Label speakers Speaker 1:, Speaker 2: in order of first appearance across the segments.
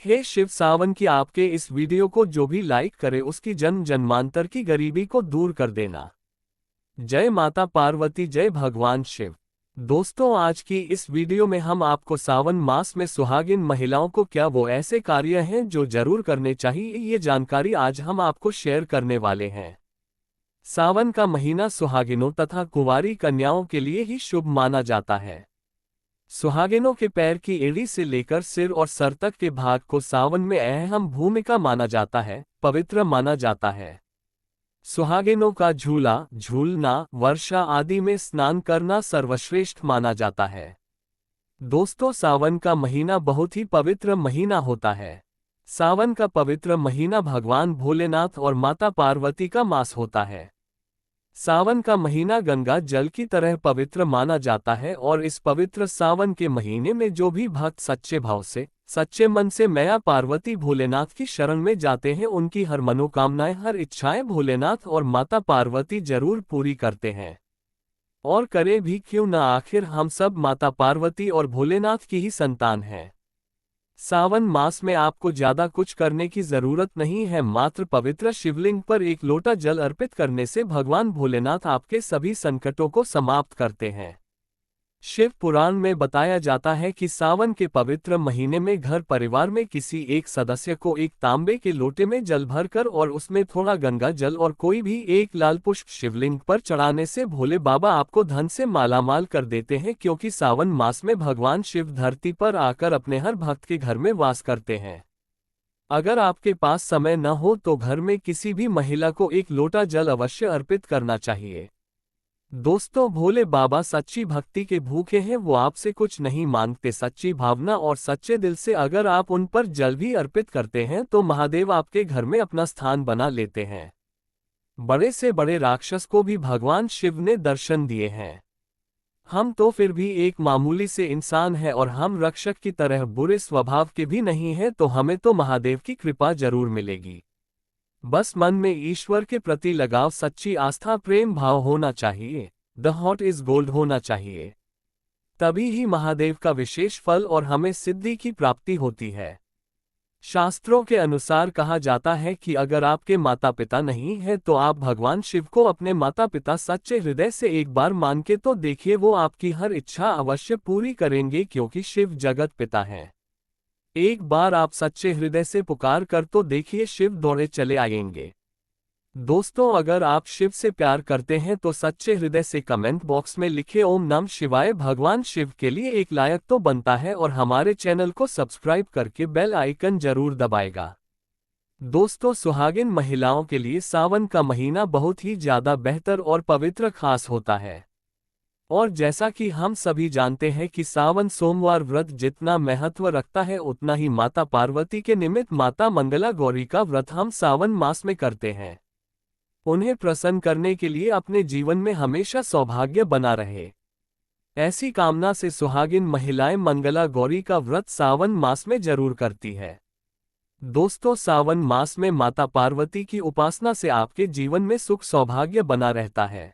Speaker 1: हे शिव, सावन की आपके इस वीडियो को जो भी लाइक करे उसकी जन्म जन्मांतर की गरीबी को दूर कर देना। जय माता पार्वती, जय भगवान शिव। दोस्तों, आज की इस वीडियो में हम आपको सावन मास में सुहागिन महिलाओं को क्या वो ऐसे कार्य हैं जो जरूर करने चाहिए, ये जानकारी आज हम आपको शेयर करने वाले हैं। सावन का महीना सुहागिनों तथा कुंवारी कन्याओं के लिए ही शुभ माना जाता है। सुहागिनों के पैर की एड़ी से लेकर सिर और सर तक के भाग को सावन में अहम भूमिका माना जाता है, पवित्र माना जाता है। सुहागिनों का झूला, झूलना, वर्षा आदि में स्नान करना सर्वश्रेष्ठ माना जाता है। दोस्तों, सावन का महीना बहुत ही पवित्र महीना होता है। सावन का पवित्र महीना भगवान भोलेनाथ और माता पार्वती का मास होता है। सावन का महीना गंगा जल की तरह पवित्र माना जाता है और इस पवित्र सावन के महीने में जो भी भक्त सच्चे भाव से, सच्चे मन से मैया पार्वती भोलेनाथ की शरण में जाते हैं, उनकी हर मनोकामनाएं, हर इच्छाएं भोलेनाथ और माता पार्वती जरूर पूरी करते हैं। और करे भी क्यों न, आखिर हम सब माता पार्वती और भोलेनाथ की ही संतान हैं। सावन मास में आपको ज्यादा कुछ करने की जरूरत नहीं है, मात्र पवित्र शिवलिंग पर एक लोटा जल अर्पित करने से भगवान भोलेनाथ आपके सभी संकटों को समाप्त करते हैं। शिव पुराण में बताया जाता है कि सावन के पवित्र महीने में घर परिवार में किसी एक सदस्य को एक तांबे के लोटे में जल भरकर और उसमें थोड़ा गंगा जल और कोई भी एक लाल पुष्प शिवलिंग पर चढ़ाने से भोले बाबा आपको धन से मालामाल कर देते हैं, क्योंकि सावन मास में भगवान शिव धरती पर आकर अपने हर भक्त के घर में वास करते हैं। अगर आपके पास समय न हो तो घर में किसी भी महिला को एक लोटा जल अवश्य अर्पित करना चाहिए। दोस्तों, भोले बाबा सच्ची भक्ति के भूखे हैं, वो आपसे कुछ नहीं मांगते। सच्ची भावना और सच्चे दिल से अगर आप उन पर जल भी अर्पित करते हैं तो महादेव आपके घर में अपना स्थान बना लेते हैं। बड़े से बड़े राक्षस को भी भगवान शिव ने दर्शन दिए हैं। हम तो फिर भी एक मामूली से इंसान हैं और हम रक्षक की तरह बुरे स्वभाव के भी नहीं हैं, तो हमें तो महादेव की कृपा जरूर मिलेगी। बस मन में ईश्वर के प्रति लगाव, सच्ची आस्था, प्रेम भाव होना चाहिए। द हार्ट इज गोल्ड होना चाहिए, तभी ही महादेव का विशेष फल और हमें सिद्धि की प्राप्ति होती है। शास्त्रों के अनुसार कहा जाता है कि अगर आपके माता पिता नहीं है तो आप भगवान शिव को अपने माता पिता सच्चे हृदय से एक बार मान के तो देखिए, वो आपकी हर इच्छा अवश्य पूरी करेंगे, क्योंकि शिव जगत पिता हैं। एक बार आप सच्चे हृदय से पुकार कर तो देखिए, शिव दौड़े चले आएंगे। दोस्तों, अगर आप शिव से प्यार करते हैं तो सच्चे हृदय से कमेंट बॉक्स में लिखे ओम नमः शिवाय। भगवान शिव के लिए एक लायक तो बनता है और हमारे चैनल को सब्सक्राइब करके बेल आइकन जरूर दबाएगा। दोस्तों, सुहागिन महिलाओं के लिए सावन का महीना बहुत ही ज्यादा बेहतर और पवित्र खास होता है। और जैसा कि हम सभी जानते हैं कि सावन सोमवार व्रत जितना महत्व रखता है, उतना ही माता पार्वती के निमित्त माता मंगला गौरी का व्रत हम सावन मास में करते हैं। उन्हें प्रसन्न करने के लिए अपने जीवन में हमेशा सौभाग्य बना रहे, ऐसी कामना से सुहागिन महिलाएं मंगला गौरी का व्रत सावन मास में जरूर करती है। दोस्तों, सावन मास में माता पार्वती की उपासना से आपके जीवन में सुख सौभाग्य बना रहता है।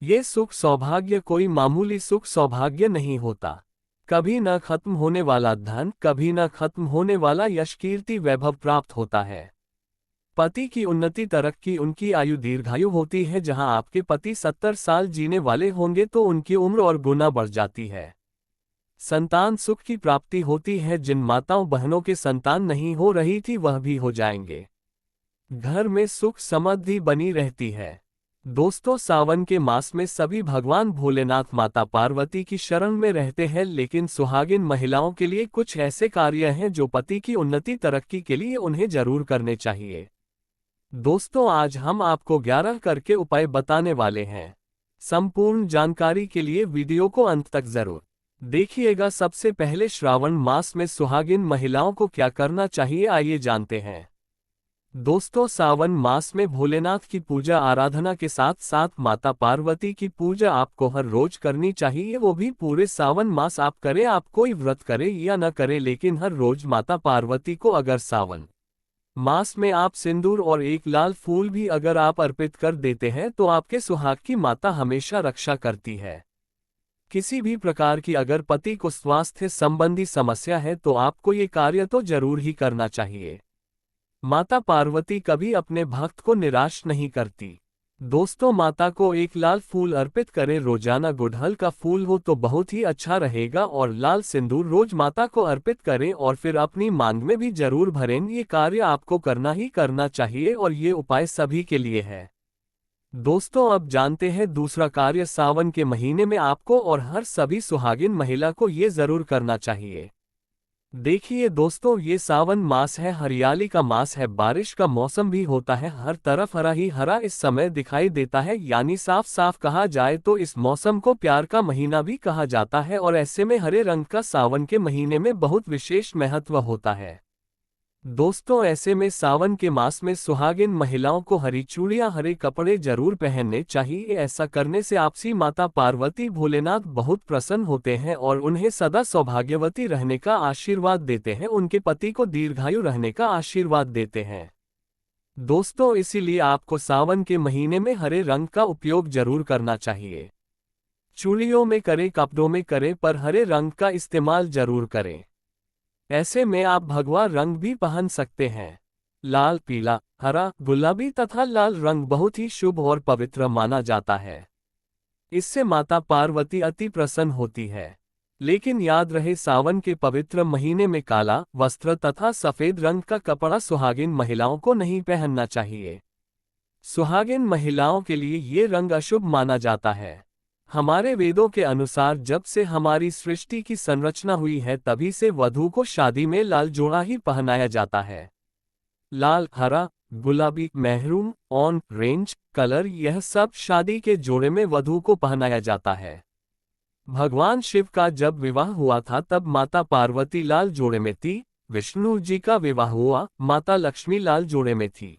Speaker 1: ये सुख सौभाग्य कोई मामूली सुख सौभाग्य नहीं होता। कभी न खत्म होने वाला धन, कभी न खत्म होने वाला यश, कीर्ति, वैभव प्राप्त होता है। पति की उन्नति, तरक्की, उनकी आयु दीर्घायु होती है। जहां आपके पति 70 साल जीने वाले होंगे तो उनकी उम्र और गुना बढ़ जाती है। संतान सुख की प्राप्ति होती है। जिन माताओं बहनों के संतान नहीं हो रही थी वह भी हो जाएंगे। घर में सुख समृद्धि बनी रहती है। दोस्तों, सावन के मास में सभी भगवान भोलेनाथ माता पार्वती की शरण में रहते हैं, लेकिन सुहागिन महिलाओं के लिए कुछ ऐसे कार्य हैं जो पति की उन्नति तरक्की के लिए उन्हें जरूर करने चाहिए। दोस्तों, आज हम आपको 11 करके उपाय बताने वाले हैं। संपूर्ण जानकारी के लिए वीडियो को अंत तक जरूर देखिएगा। सबसे पहले श्रावण मास में सुहागिन महिलाओं को क्या करना चाहिए, आइए जानते हैं। दोस्तों, सावन मास में भोलेनाथ की पूजा आराधना के साथ साथ माता पार्वती की पूजा आपको हर रोज करनी चाहिए, वो भी पूरे सावन मास। आप करें, आप कोई व्रत करें या न करें, लेकिन हर रोज माता पार्वती को अगर सावन मास में आप सिंदूर और एक लाल फूल भी अगर आप अर्पित कर देते हैं तो आपके सुहाग की माता हमेशा रक्षा करती है। किसी भी प्रकार की अगर पति को स्वास्थ्य संबंधी समस्या है तो आपको ये कार्य तो जरूर ही करना चाहिए। माता पार्वती कभी अपने भक्त को निराश नहीं करती। दोस्तों, माता को एक लाल फूल अर्पित करें। रोजाना गुड़हल का फूल हो तो बहुत ही अच्छा रहेगा, और लाल सिंदूर रोज माता को अर्पित करें और फिर अपनी मांग में भी जरूर भरें। ये कार्य आपको करना ही करना चाहिए और ये उपाय सभी के लिए है। दोस्तों, अब जानते हैं दूसरा कार्य। सावन के महीने में आपको और हर सभी सुहागिन महिला को ये जरूर करना चाहिए। देखिए दोस्तों, ये सावन मास है, हरियाली का मास है, बारिश का मौसम भी होता है, हर तरफ हरा ही हरा इस समय दिखाई देता है। यानी साफ साफ कहा जाए तो इस मौसम को प्यार का महीना भी कहा जाता है, और ऐसे में हरे रंग का सावन के महीने में बहुत विशेष महत्व होता है। दोस्तों, ऐसे में सावन के मास में सुहागिन महिलाओं को हरी चूड़ियां, हरे कपड़े जरूर पहनने चाहिए। ऐसा करने से आपसी माता पार्वती भोलेनाथ बहुत प्रसन्न होते हैं और उन्हें सदा सौभाग्यवती रहने का आशीर्वाद देते हैं, उनके पति को दीर्घायु रहने का आशीर्वाद देते हैं। दोस्तों, इसीलिए आपको सावन के महीने में हरे रंग का उपयोग जरूर करना चाहिए। चूड़ियों में करें, कपड़ों में करें, पर हरे रंग का इस्तेमाल जरूर करें। ऐसे में आप भगवा रंग भी पहन सकते हैं। लाल, पीला, हरा, गुलाबी तथा लाल रंग बहुत ही शुभ और पवित्र माना जाता है। इससे माता पार्वती अति प्रसन्न होती है। लेकिन याद रहे, सावन के पवित्र महीने में काला वस्त्र तथा सफेद रंग का कपड़ा सुहागिन महिलाओं को नहीं पहनना चाहिए। सुहागिन महिलाओं के लिए ये रंग अशुभ माना जाता है। हमारे वेदों के अनुसार जब से हमारी सृष्टि की संरचना हुई है तभी से वधू को शादी में लाल जोड़ा ही पहनाया जाता है। लाल, हरा, गुलाबी, मेहरून, ऑरेंज कलर, यह सब शादी के जोड़े में वधू को पहनाया जाता है। भगवान शिव का जब विवाह हुआ था तब माता पार्वती लाल जोड़े में थी। विष्णु जी का विवाह हुआ, माता लक्ष्मी लाल जोड़े में थी।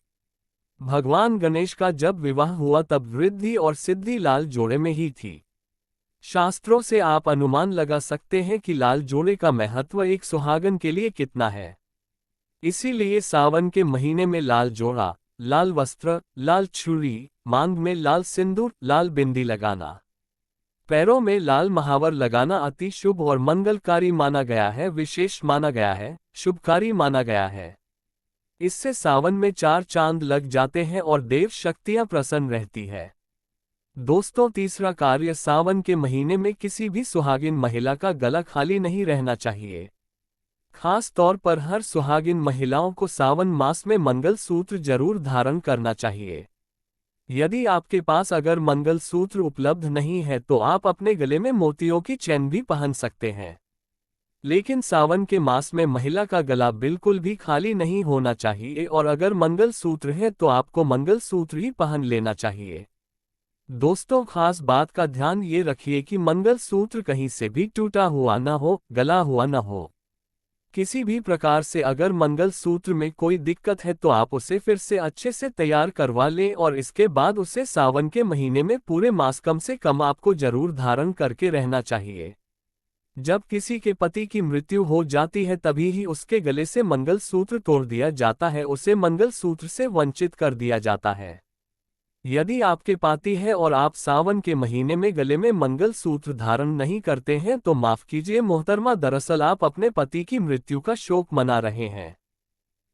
Speaker 1: भगवान गणेश का जब विवाह हुआ तब रिद्धि और सिद्धि लाल जोड़े में ही थी। शास्त्रों से आप अनुमान लगा सकते हैं कि लाल जोड़े का महत्व एक सुहागन के लिए कितना है। इसीलिए सावन के महीने में लाल जोड़ा, लाल वस्त्र, लाल चूड़ी, मांग में लाल सिंदूर, लाल बिंदी लगाना, पैरों में लाल महावर लगाना अति शुभ और मंगलकारी माना गया है, विशेष माना गया है, शुभकारी माना गया है। इससे सावन में 4 चांद लग जाते हैं और देव शक्तियां प्रसन्न रहती है। दोस्तों, तीसरा कार्य, सावन के महीने में किसी भी सुहागिन महिला का गला खाली नहीं रहना चाहिए। खास तौर पर हर सुहागिन महिलाओं को सावन मास में मंगल सूत्र जरूर धारण करना चाहिए। यदि आपके पास अगर मंगल सूत्र उपलब्ध नहीं है तो आप अपने गले में मोतियों की चैन भी पहन सकते हैं। लेकिन सावन के मास में महिला का गला बिल्कुल भी खाली नहीं होना चाहिए, और अगर मंगल सूत्र है तो आपको मंगल सूत्र ही पहन लेना चाहिए। दोस्तों, खास बात का ध्यान ये रखिए कि मंगल सूत्र कहीं से भी टूटा हुआ न हो, गला हुआ न हो। किसी भी प्रकार से अगर मंगल सूत्र में कोई दिक्कत है तो आप उसे फिर से अच्छे से तैयार करवा लें और इसके बाद उसे सावन के महीने में पूरे मास कम से कम आपको जरूर धारण करके रहना चाहिए। जब किसी के पति की मृत्यु हो जाती है तभी ही उसके गले से मंगल सूत्र तोड़ दिया जाता है, उसे मंगल सूत्र से वंचित कर दिया जाता है। यदि आपके पति है और आप सावन के महीने में गले में मंगल सूत्र धारण नहीं करते हैं तो माफ कीजिए मोहतरमा, दरअसल आप अपने पति की मृत्यु का शोक मना रहे हैं।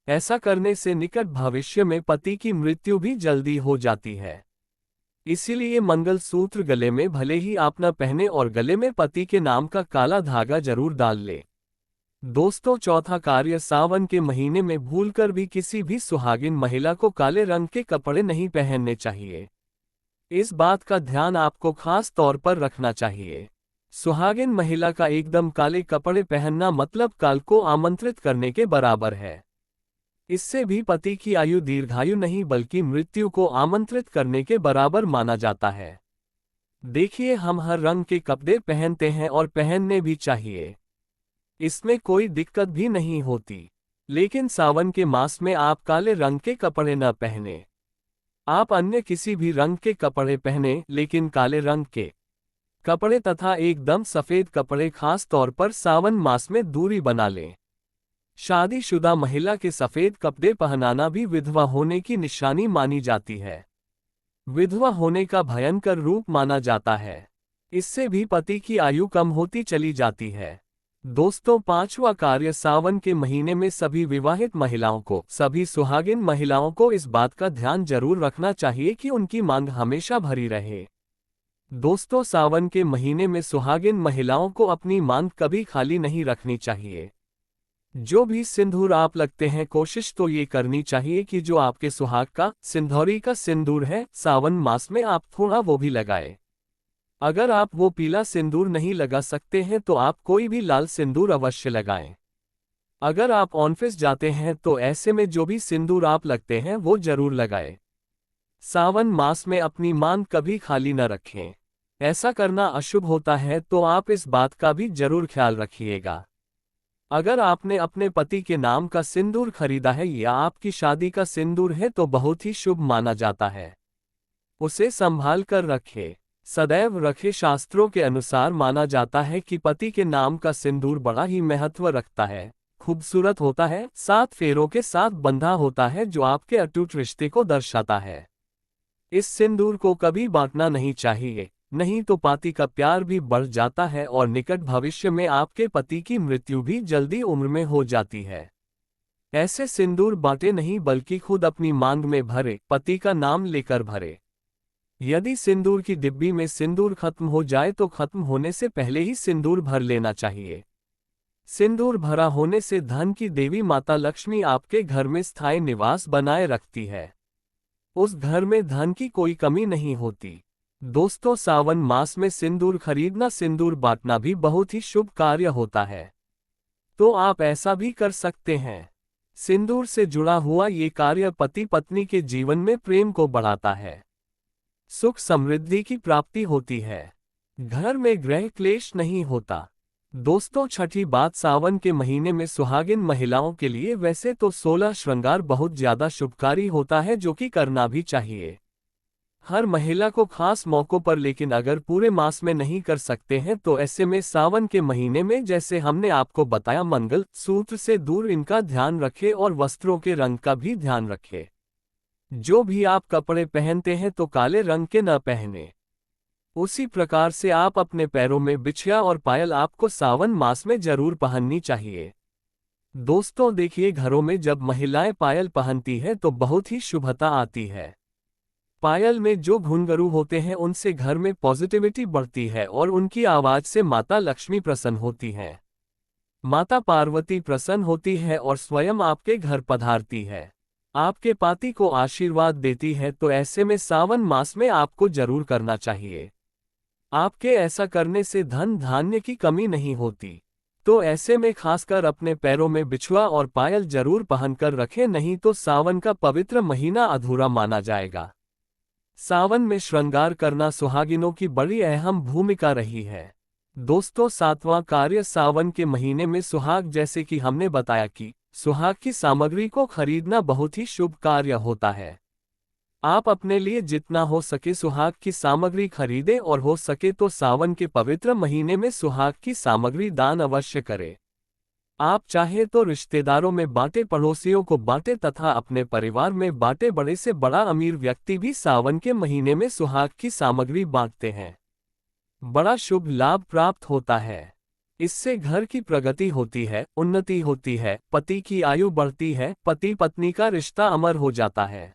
Speaker 1: ऐसा करने से निकट भविष्य में पति की मृत्यु भी जल्दी हो जाती है। इसीलिए मंगल सूत्र गले में भले ही आप न पहने और गले में पति के नाम का काला धागा जरूर डाल ले। दोस्तों, चौथा कार्य, सावन के महीने में भूलकर भी किसी भी सुहागिन महिला को काले रंग के कपड़े नहीं पहनने चाहिए। इस बात का ध्यान आपको खास तौर पर रखना चाहिए। सुहागिन महिला का एकदम काले कपड़े पहनना मतलब काल को आमंत्रित करने के बराबर है। इससे भी पति की आयु दीर्घायु नहीं बल्कि मृत्यु को आमंत्रित करने के बराबर माना जाता है। देखिए, हम हर रंग के कपड़े पहनते हैं और पहनने भी चाहिए, इसमें कोई दिक्कत भी नहीं होती। लेकिन सावन के मास में आप काले रंग के कपड़े न पहने। आप अन्य किसी भी रंग के कपड़े पहने, लेकिन काले रंग के कपड़े तथा एकदम सफेद कपड़े खास तौर पर सावन मास में दूरी बना लें। शादीशुदा महिला के सफेद कपड़े पहनाना भी विधवा होने की निशानी मानी जाती है। विधवा होने का भयंकर रूप माना जाता है। इससे भी पति की आयु कम होती चली जाती है। दोस्तों, पांचवा कार्य सावन के महीने में सभी विवाहित महिलाओं को, सभी सुहागिन महिलाओं को इस बात का ध्यान जरूर रखना चाहिए कि उनकी मांग हमेशा भरी रहे। दोस्तों, सावन के महीने में सुहागिन महिलाओं को अपनी मांग कभी खाली नहीं रखनी चाहिए। जो भी सिंदूर आप लगते हैं, कोशिश तो ये करनी चाहिए कि जो आपके सुहाग का सिंदूरी का सिंदूर है, सावन मास में आप थोड़ा वो भी लगाए। अगर आप वो पीला सिंदूर नहीं लगा सकते हैं तो आप कोई भी लाल सिंदूर अवश्य लगाएं। अगर आप ऑफिस जाते हैं तो ऐसे में जो भी सिंदूर आप लगते हैं वो जरूर लगाएं। सावन मास में अपनी मांग कभी खाली न रखें, ऐसा करना अशुभ होता है, तो आप इस बात का भी जरूर ख्याल रखिएगा। अगर आपने अपने पति के नाम का सिंदूर खरीदा है या आपकी शादी का सिंदूर है तो बहुत ही शुभ माना जाता है। उसे संभाल कर रखें, सदैव रखे। शास्त्रों के अनुसार माना जाता है कि पति के नाम का सिंदूर बड़ा ही महत्व रखता है, खूबसूरत होता है, 7 फेरों के साथ बंधा होता है, जो आपके अटूट रिश्ते को दर्शाता है। इस सिंदूर को कभी बांटना नहीं चाहिए, नहीं तो पति का प्यार भी बढ़ जाता है और निकट भविष्य में आपके पति की मृत्यु भी जल्दी उम्र में हो जाती है। ऐसे सिंदूर बांटे नहीं, बल्कि खुद अपनी मांग में भरे, पति का नाम लेकर भरे। यदि सिंदूर की डिब्बी में सिंदूर खत्म हो जाए तो खत्म होने से पहले ही सिंदूर भर लेना चाहिए। सिंदूर भरा होने से धन की देवी माता लक्ष्मी आपके घर में स्थायी निवास बनाए रखती है। उस घर में धन की कोई कमी नहीं होती। दोस्तों, सावन मास में सिंदूर खरीदना, सिंदूर बांटना भी बहुत ही शुभ कार्य होता है, तो आप ऐसा भी कर सकते हैं। सिंदूर से जुड़ा हुआ ये कार्य पति पत्नी के जीवन में प्रेम को बढ़ाता है, सुख समृद्धि की प्राप्ति होती है, घर में गृह क्लेश नहीं होता। दोस्तों, छठी बात, सावन के महीने में सुहागिन महिलाओं के लिए वैसे तो 16 श्रृंगार बहुत ज्यादा शुभकारी होता है, जो कि करना भी चाहिए हर महिला को खास मौकों पर। लेकिन अगर पूरे मास में नहीं कर सकते हैं तो ऐसे में सावन के महीने में, जैसे हमने आपको बताया, मंगल सूत्र से दूर इनका ध्यान रखें और वस्त्रों के रंग का भी ध्यान रखें। जो भी आप कपड़े पहनते हैं तो काले रंग के न पहने। उसी प्रकार से आप अपने पैरों में बिछिया और पायल आपको सावन मास में जरूर पहननी चाहिए। दोस्तों, देखिए, घरों में जब महिलाएं पायल पहनती हैं तो बहुत ही शुभता आती है। पायल में जो घुंघरू होते हैं उनसे घर में पॉजिटिविटी बढ़ती है और उनकी आवाज से माता लक्ष्मी प्रसन्न होती हैं, माता पार्वती प्रसन्न होती है और स्वयं आपके घर पधारती है, आपके पति को आशीर्वाद देती है। तो ऐसे में सावन मास में आपको जरूर करना चाहिए। आपके ऐसा करने से धन धान्य की कमी नहीं होती। तो ऐसे में खासकर अपने पैरों में बिछुआ और पायल जरूर पहनकर रखें, नहीं तो सावन का पवित्र महीना अधूरा माना जाएगा। सावन में श्रृंगार करना सुहागिनों की बड़ी अहम भूमिका रही है। दोस्तों, 7वां कार्य, सावन के महीने में सुहाग, जैसे कि हमने बताया कि सुहाग की सामग्री को खरीदना बहुत ही शुभ कार्य होता है। आप अपने लिए जितना हो सके सुहाग की सामग्री खरीदें और हो सके तो सावन के पवित्र महीने में सुहाग की सामग्री दान अवश्य करें। आप चाहे तो रिश्तेदारों में बांटे, पड़ोसियों को बांटे तथा अपने परिवार में बांटे। बड़े से बड़ा अमीर व्यक्ति भी सावन के महीने में सुहाग की सामग्री बांटते हैं, बड़ा शुभ लाभ प्राप्त होता है। इससे घर की प्रगति होती है, उन्नति होती है, पति की आयु बढ़ती है, पति पत्नी का रिश्ता अमर हो जाता है,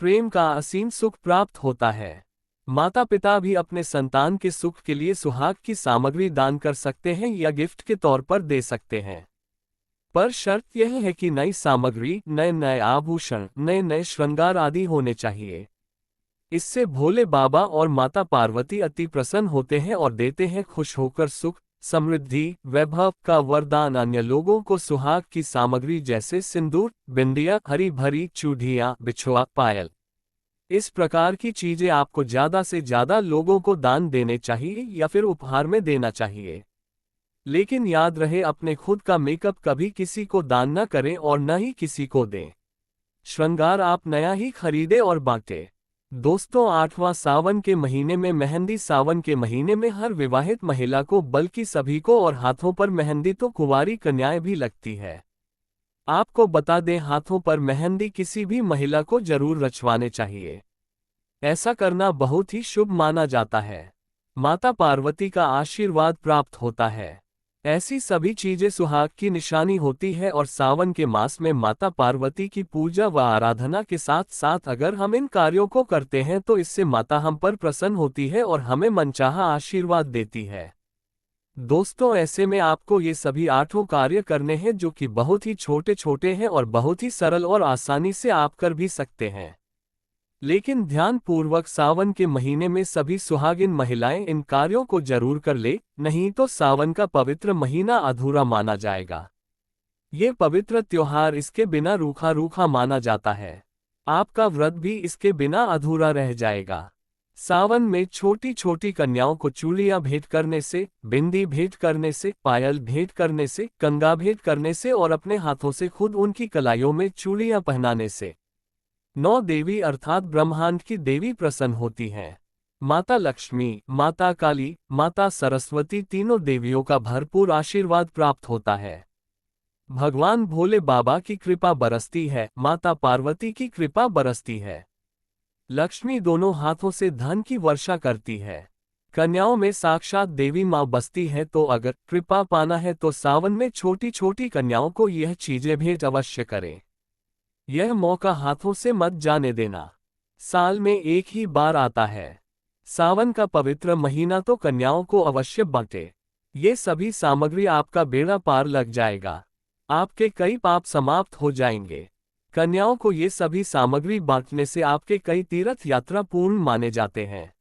Speaker 1: प्रेम का असीम सुख प्राप्त होता है। माता पिता भी अपने संतान के सुख के लिए सुहाग की सामग्री दान कर सकते हैं या गिफ्ट के तौर पर दे सकते हैं, पर शर्त यह है कि नई सामग्री, नए नए आभूषण, नए नए श्रृंगार आदि होने चाहिए। इससे भोले बाबा और माता पार्वती अति प्रसन्न होते हैं और देते हैं खुश होकर सुख समृद्धि वैभव का वरदान। अन्य लोगों को सुहाग की सामग्री जैसे सिंदूर, बिंदिया, हरी भरी चूड़ियां, बिछुआ, पायल, इस प्रकार की चीजें आपको ज्यादा से ज्यादा लोगों को दान देने चाहिए या फिर उपहार में देना चाहिए। लेकिन याद रहे, अपने खुद का मेकअप कभी किसी को दान न करें और न ही किसी को दें। श्रृंगार आप नया ही खरीदे और बांटे। दोस्तों, 8वां, सावन के महीने में मेहंदी। सावन के महीने में हर विवाहित महिला को, बल्कि सभी को, और हाथों पर मेहंदी तो कुंवारी कन्याएं भी लगती है। आपको बता दें, हाथों पर मेहंदी किसी भी महिला को जरूर रचवाने चाहिए। ऐसा करना बहुत ही शुभ माना जाता है। माता पार्वती का आशीर्वाद प्राप्त होता है। ऐसी सभी चीजें सुहाग की निशानी होती है और सावन के मास में माता पार्वती की पूजा व आराधना के साथ साथ अगर हम इन कार्यों को करते हैं तो इससे माता हम पर प्रसन्न होती है और हमें मनचाहा आशीर्वाद देती है। दोस्तों, ऐसे में आपको ये सभी 8 कार्य करने हैं जो कि बहुत ही छोटे छोटे हैं और बहुत ही सरल और आसानी से आप कर भी सकते हैं। लेकिन ध्यान पूर्वक सावन के महीने में सभी सुहागिन महिलाएं इन कार्यों को जरूर कर ले, नहीं तो सावन का पवित्र महीना अधूरा माना जाएगा। ये पवित्र त्योहार इसके बिना रूखा रूखा माना जाता है। आपका व्रत भी इसके बिना अधूरा रह जाएगा। सावन में छोटी छोटी कन्याओं को चूड़ियां भेंट करने से, बिंदी भेंट करने से, पायल भेंट करने से, कंगा भेंट करने से और अपने हाथों से खुद उनकी कलाइयों में चूड़ियां पहनाने से 9 देवी अर्थात ब्रह्मांड की देवी प्रसन्न होती हैं। माता लक्ष्मी, माता काली, माता सरस्वती तीनों देवियों का भरपूर आशीर्वाद प्राप्त होता है। भगवान भोले बाबा की कृपा बरसती है, माता पार्वती की कृपा बरसती है। लक्ष्मी दोनों हाथों से धन की वर्षा करती है। कन्याओं में साक्षात देवी माँ बसती है, तो अगर कृपा पाना है तो सावन में छोटी छोटी कन्याओं को यह चीजें भेंट अवश्य करें। यह मौका हाथों से मत जाने देना। साल में एक ही बार आता है। सावन का पवित्र महीना तो कन्याओं को अवश्य बांटे। ये सभी सामग्री आपका बेड़ा पार लग जाएगा। आपके कई पाप समाप्त हो जाएंगे। कन्याओं को ये सभी सामग्री बांटने से आपके कई तीर्थ यात्रा पूर्ण माने जाते हैं।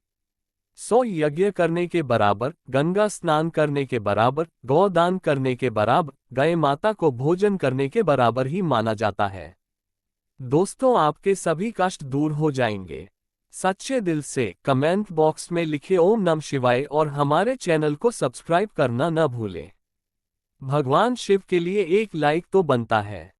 Speaker 1: 100 यज्ञ करने के बराबर, गंगा स्नान करने के बराबर, गौदान करने के बराबर, गाय माता को भोजन करने के बराबर ही माना जाता है। दोस्तों, आपके सभी कष्ट दूर हो जाएंगे। सच्चे दिल से कमेंट बॉक्स में लिखे ओम नमः शिवाय और हमारे चैनल को सब्सक्राइब करना न भूलें। भगवान शिव के लिए एक लाइक तो बनता है।